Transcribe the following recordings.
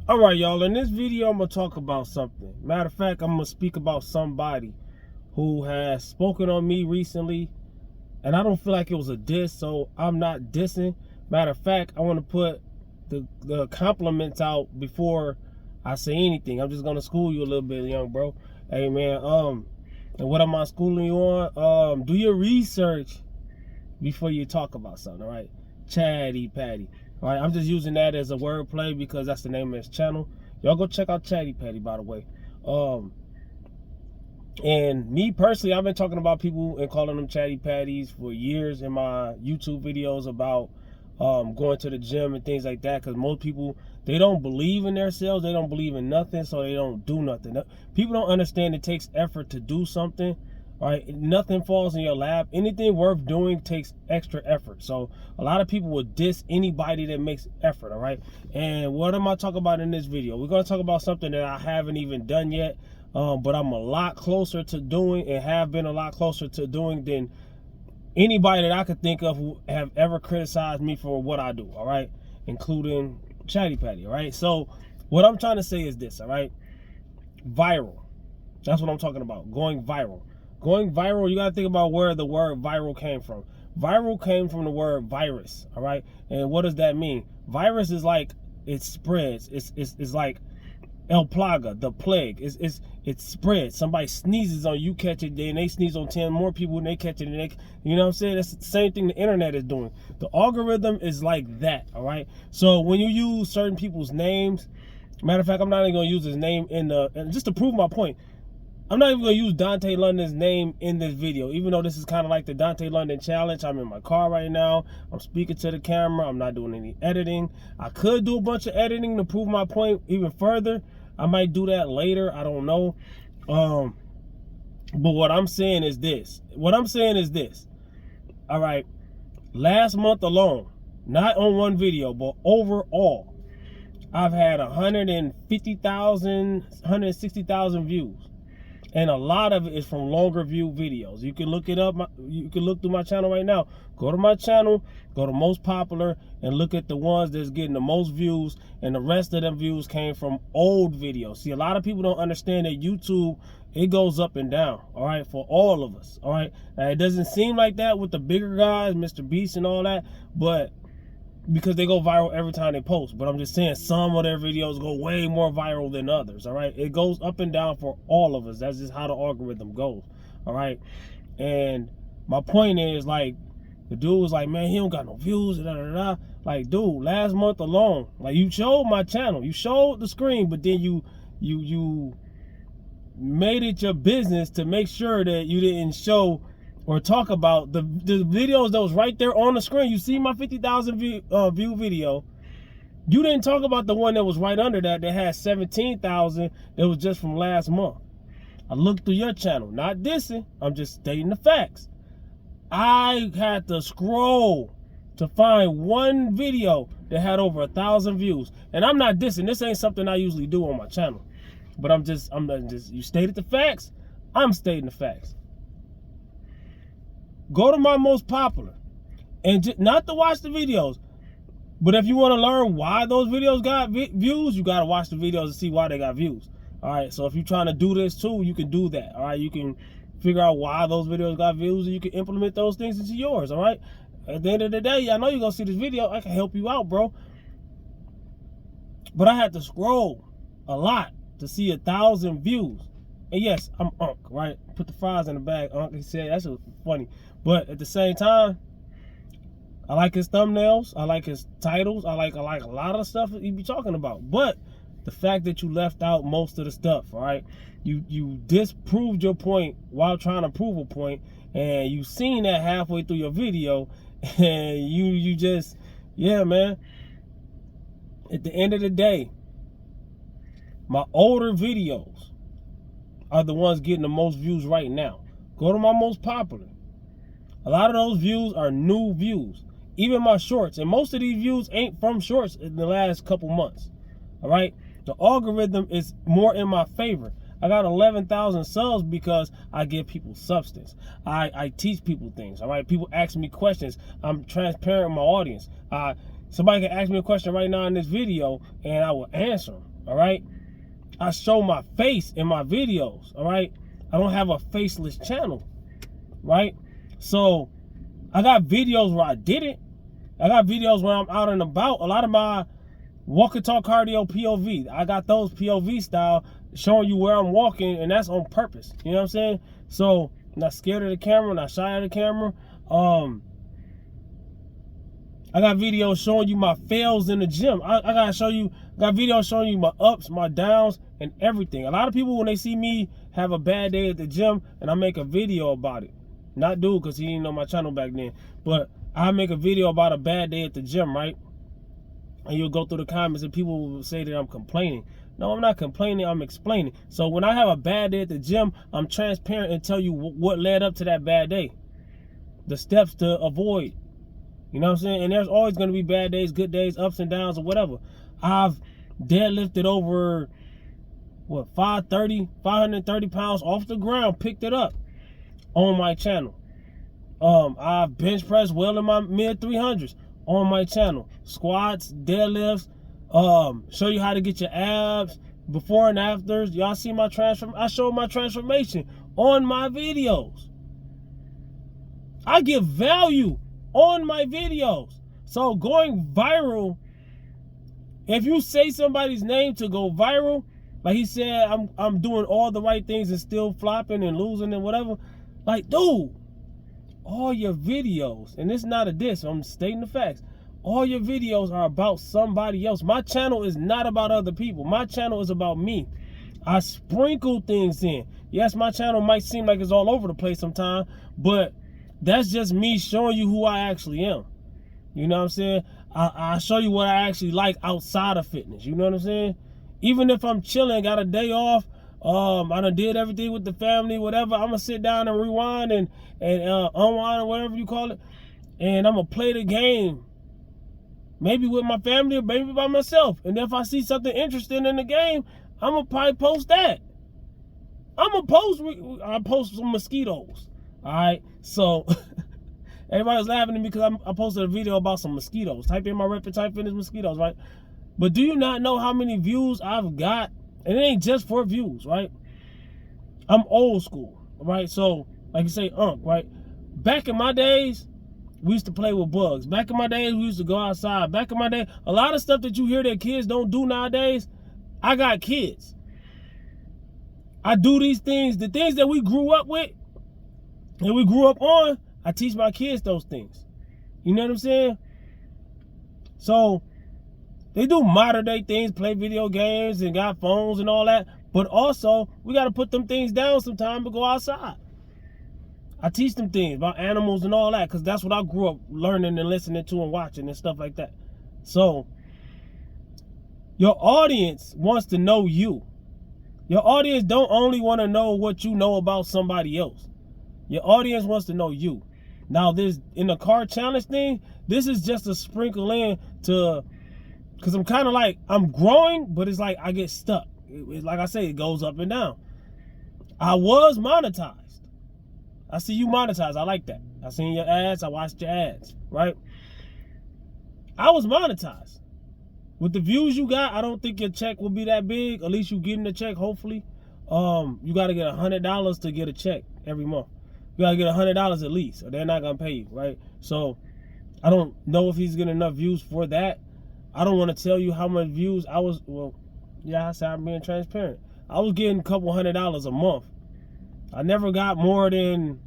All right, y'all. In this video, I'm gonna talk about something. Matter of fact, I'm gonna speak about somebody who has spoken on me recently, and I don't feel like it was a diss, so I'm not dissing. Matter of fact, I want to put the compliments out before I say anything. I'm just gonna school you a little bit, young bro. Hey, man. And what am I schooling you on? Do your research before you talk about something. All right, chatty patty. All right, I'm just using that as a wordplay because that's the name of his channel. Y'all go check out Chatty Patty, by the way. And me personally, I've been talking about people and calling them chatty patties for years in my YouTube videos about going to the gym and things like that. Because most people, they don't believe in themselves, they don't believe in nothing, so they don't do nothing. People don't understand it takes effort to do something. All right, nothing falls in your lap. Anything worth doing takes extra effort. So a lot of people will diss anybody that makes effort. All right, and what am I talking about in this video? We're going to talk about something that I haven't even done yet, but I'm a lot closer to doing and have been a lot closer to doing than anybody that I could think of who have ever criticized me for what I do. All right, including Chatty Patty. All right, so what I'm trying to say is this. All right, viral. That's what I'm talking about. Going viral. Going viral, you got to think about where the word viral came from. Viral came from the word virus, all right? And what does that mean? Virus is like, it spreads. It's like El Plaga, the plague. It spreads. Somebody sneezes on you, catch it, then they sneeze on 10 more people and they catch it. And they, you know what I'm saying? That's the same thing the internet is doing. The algorithm is like that, all right? So when you use certain people's names, matter of fact, I'm not even going to use his name and just to prove my point, I'm not even going to use Dontay London's name in this video, even though this is kind of like the Dontay London challenge. I'm in my car right now. I'm speaking to the camera. I'm not doing any editing. I could do a bunch of editing to prove my point even further. I might do that later. I don't know. But what I'm saying is this. All right. Last month alone, not on one video, but overall, I've had 150,000, 160,000 views. And a lot of it is from longer view videos. You can look it up. You can look through my channel right now. Go to my channel, go to most popular, and look at the ones that's getting the most views. And the rest of them views came from old videos. See, a lot of people don't understand that YouTube, it goes up and down, all right, for all of us, all right? Now, it doesn't seem like that with the bigger guys, Mr. Beast and all that, but because they go viral every time they post. But I'm just saying some of their videos go way more viral than others, all right? It goes up and down for all of us. That's just how the algorithm goes, all right? And my point is, like, the dude was like, man, he don't got no views, da, da, da. Like, dude, last month alone, like, you showed my channel, you showed the screen, but then you made it your business to make sure that you didn't show or talk about the videos that was right there on the screen. You see my 50,000 view video. You didn't talk about the one that was right under that had 17,000 that was just from last month. I looked through your channel, not dissing, I'm just stating the facts. I had to scroll to find one video that had over 1,000 views. And I'm not dissing, this ain't something I usually do on my channel. But I'm just, you stated the facts, I'm stating the facts. Go to my most popular, and just, not to watch the videos, but if you want to learn why those videos got views, you got to watch the videos to see why they got views. All right, so if you're trying to do this too, you can do that. All right, you can figure out why those videos got views, and you can implement those things into yours. All right, at the end of the day, I know you're gonna see this video. I can help you out, bro. But I had to scroll a lot to see 1,000 views. And yes, I'm Unc, right? Put the fries in the bag, Unc. He said, that's funny. But at the same time, I like his thumbnails. I like his titles. I like a lot of stuff he be talking about. But the fact that you left out most of the stuff, all right? You disproved your point while trying to prove a point, and you seen that halfway through your video, and you just, yeah, man. At the end of the day, my older videos are the ones getting the most views right now. Go to my most popular. A lot of those views are new views. Even my shorts, and most of these views ain't from shorts in the last couple months. All right, the algorithm is more in my favor. I got 11,000 subs because I give people substance. I teach people things. All right, people ask me questions. I'm transparent with my audience. Somebody can ask me a question right now in this video, and I will answer them. all right? I show my face in my videos, all right? I don't have a faceless channel, right? So I got videos where I didn't. I got videos where I'm out and about. A lot of my walk and talk cardio POV, I got those POV style showing you where I'm walking, and that's on purpose. You know what I'm saying? So I'm not scared of the camera, not shy of the camera. I got videos showing you my fails in the gym. I got videos showing you my ups, my downs, and everything. A lot of people, when they see me have a bad day at the gym and I make a video about it, not dude, because he didn't know my channel back then, but I make a video about a bad day at the gym, right? And you'll go through the comments and people will say that I'm complaining. No, I'm not complaining, I'm explaining. So when I have a bad day at the gym, I'm transparent and tell you what led up to that bad day. The steps to avoid. You know what I'm saying? And there's always going to be bad days, good days, ups and downs, or whatever. I've deadlifted over, 530 pounds off the ground, picked it up on my channel. I've bench pressed well in my mid 300s on my channel. Squats, deadlifts, show you how to get your abs, before and afters. Y'all see my I show my transformation on my videos. I give value on my videos. So going viral, if you say somebody's name to go viral, like he said, I'm doing all the right things and still flopping and losing and whatever, like, dude, all your videos, and it's not a diss, I'm stating the facts, all your videos are about somebody else. My channel is not about other people. My channel is about me. I sprinkle things in. Yes, my channel might seem like it's all over the place sometimes, but that's just me showing you who I actually am. You know what I'm saying? I show you what I actually like outside of fitness. You know what I'm saying? Even if I'm chilling, got a day off, I done did everything with the family, whatever, I'm going to sit down and rewind and unwind or whatever you call it. And I'm going to play the game. Maybe with my family or maybe by myself. And if I see something interesting in the game, I'm going to probably post that. I post some mosquitoes. All right, so everybody's laughing at me because I posted a video about some mosquitoes. Type in my REPPIN, type in mosquitoes, right? But do you not know how many views I've got? And it ain't just for views, right? I'm old school, right? So, like you say, right? Back in my days, we used to play with bugs. Back in my days, we used to go outside. Back in my day, a lot of stuff that you hear that kids don't do nowadays, I got kids. I do these things, the things that we grew up with, and we grew up on, I teach my kids those things. You know what I'm saying? So, they do modern day things, play video games and got phones and all that. But also, we got to put them things down sometime to go outside. I teach them things about animals and all that because that's what I grew up learning and listening to and watching and stuff like that. So, your audience wants to know you. Your audience don't only want to know what you know about somebody else. Your audience wants to know you. Now, this in the car challenge thing, this is just a sprinkle in to, because I'm kind of like, I'm growing, but it's like I get stuck. Like I say, it goes up and down. I was monetized. I see you monetized. I like that. I seen your ads. I watched your ads, right? I was monetized. With the views you got, I don't think your check will be that big. At least you getting the check, hopefully. You got to get $100 to get a check every month. You got to get $100 at least, or they're not going to pay you, right? So, I don't know if he's getting enough views for that. I don't want to tell you how much views I was, well, yeah, I said I'm being transparent. I was getting a couple $100 a month. I never got more than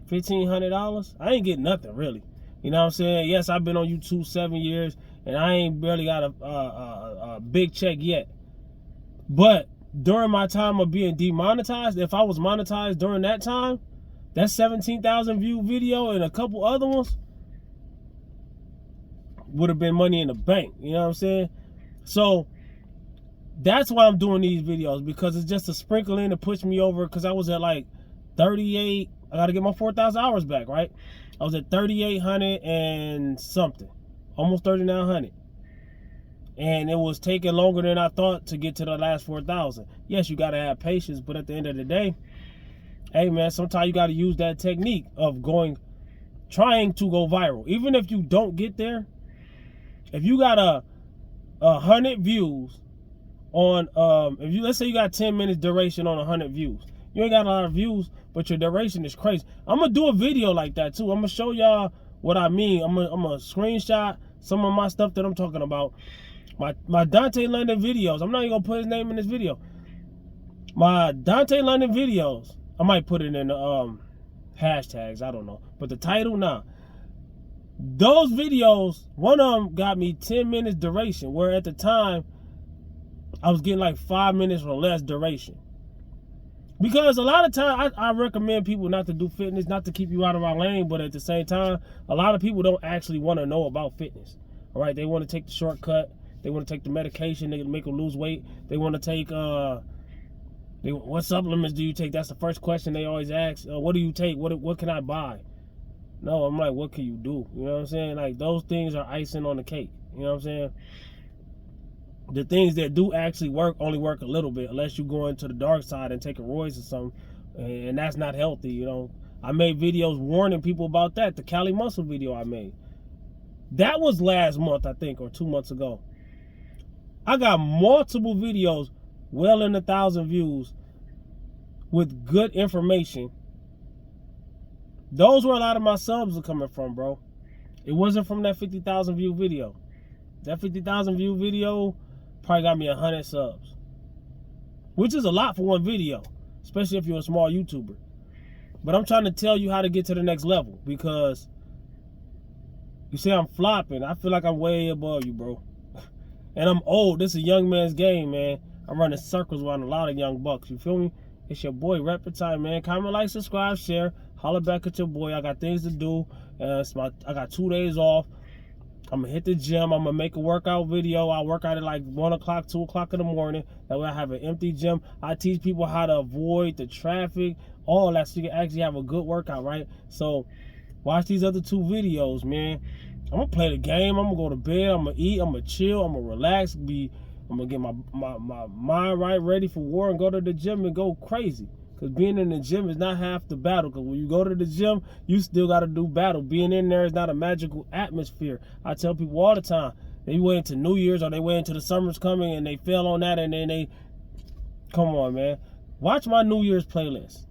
$1,500. I ain't getting nothing, really. You know what I'm saying? Yes, I've been on YouTube 7 years, and I ain't barely got a big check yet. But during my time of being demonetized, if I was monetized during that time, that 17,000 view video and a couple other ones would have been money in the bank. You know what I'm saying? So that's why I'm doing these videos, because it's just a sprinkle in to push me over, because I was at like 38. I got to get my 4,000 hours back, right? I was at 3,800 and something, almost 3,900. And it was taking longer than I thought to get to the last 4,000. Yes, you got to have patience, but at the end of the day, hey man, sometimes you got to use that technique of trying to go viral. Even if you don't get there, if you got a 100 views on if you, let's say you got 10 minutes duration on 100 views. You ain't got a lot of views, but your duration is crazy. I'm gonna do a video like that too. I'm gonna show y'all what I mean. I'm gonna screenshot some of my stuff that I'm talking about. My Dontay London videos. I'm not even gonna put his name in this video. My Dontay London videos. I might put it in the hashtags. I don't know, but the title, nah. Those videos, one of them got me 10 minutes duration, where at the time I was getting like 5 minutes or less duration. Because a lot of time I recommend people not to do fitness, not to keep you out of my lane, but at the same time, a lot of people don't actually want to know about fitness. All right, they want to take the shortcut, they want to take the medication, they make them lose weight, they want to take what supplements do you take? That's the first question they always ask. What do you take? What can I buy? No, I'm like, what can you do? You know what I'm saying? Like, those things are icing on the cake. You know what I'm saying? The things that do actually work only work a little bit, unless you go into the dark side and take a roids or something, and that's not healthy. You know, I made videos warning people about that. The Cali Muscle video I made, that was last month, I think, or 2 months ago. I got multiple videos, well in 1,000 views, with good information. Those where a lot of my subs are coming from, bro. It wasn't from that 50,000 view video. That 50,000 view video probably got me 100 subs, which is a lot for one video, especially if you're a small YouTuber. But I'm trying to tell you how to get to the next level, because you say I'm flopping. I feel like I'm way above you, bro. And I'm old. This is a young man's game, man. I'm running circles around a lot of young bucks. You feel me? It's your boy, REPPIN, man. Comment, like, subscribe, share. Holler back at your boy. I got things to do. I got 2 days off. I'm going to hit the gym. I'm going to make a workout video. I work out at like 1 o'clock, 2 o'clock in the morning. That way I have an empty gym. I teach people how to avoid the traffic, all that, so you can actually have a good workout, right? So watch these other 2 videos, man. I'm going to play the game. I'm going to go to bed. I'm going to eat. I'm going to chill. I'm going to relax. I'm going to get my mind right, ready for war, and go to the gym and go crazy. Because being in the gym is not half the battle. Because when you go to the gym, you still got to do battle. Being in there is not a magical atmosphere. I tell people all the time, they wait until New Year's or they wait until the summer's coming and they fail on that, and then they, come on, man. Watch my New Year's playlist.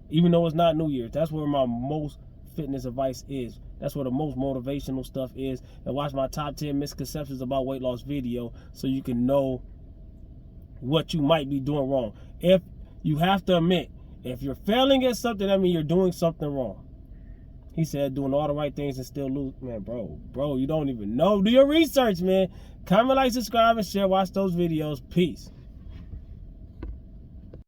Even though it's not New Year's, that's where my most fitness advice is. That's where the most motivational stuff is. And watch my top 10 misconceptions about weight loss video, so you can know what you might be doing wrong. If you have to admit, if you're failing at something, that means you're doing something wrong. He said doing all the right things and still lose. Man, bro, you don't even know. Do your research, man. Comment, like, subscribe, and share. Watch those videos. Peace.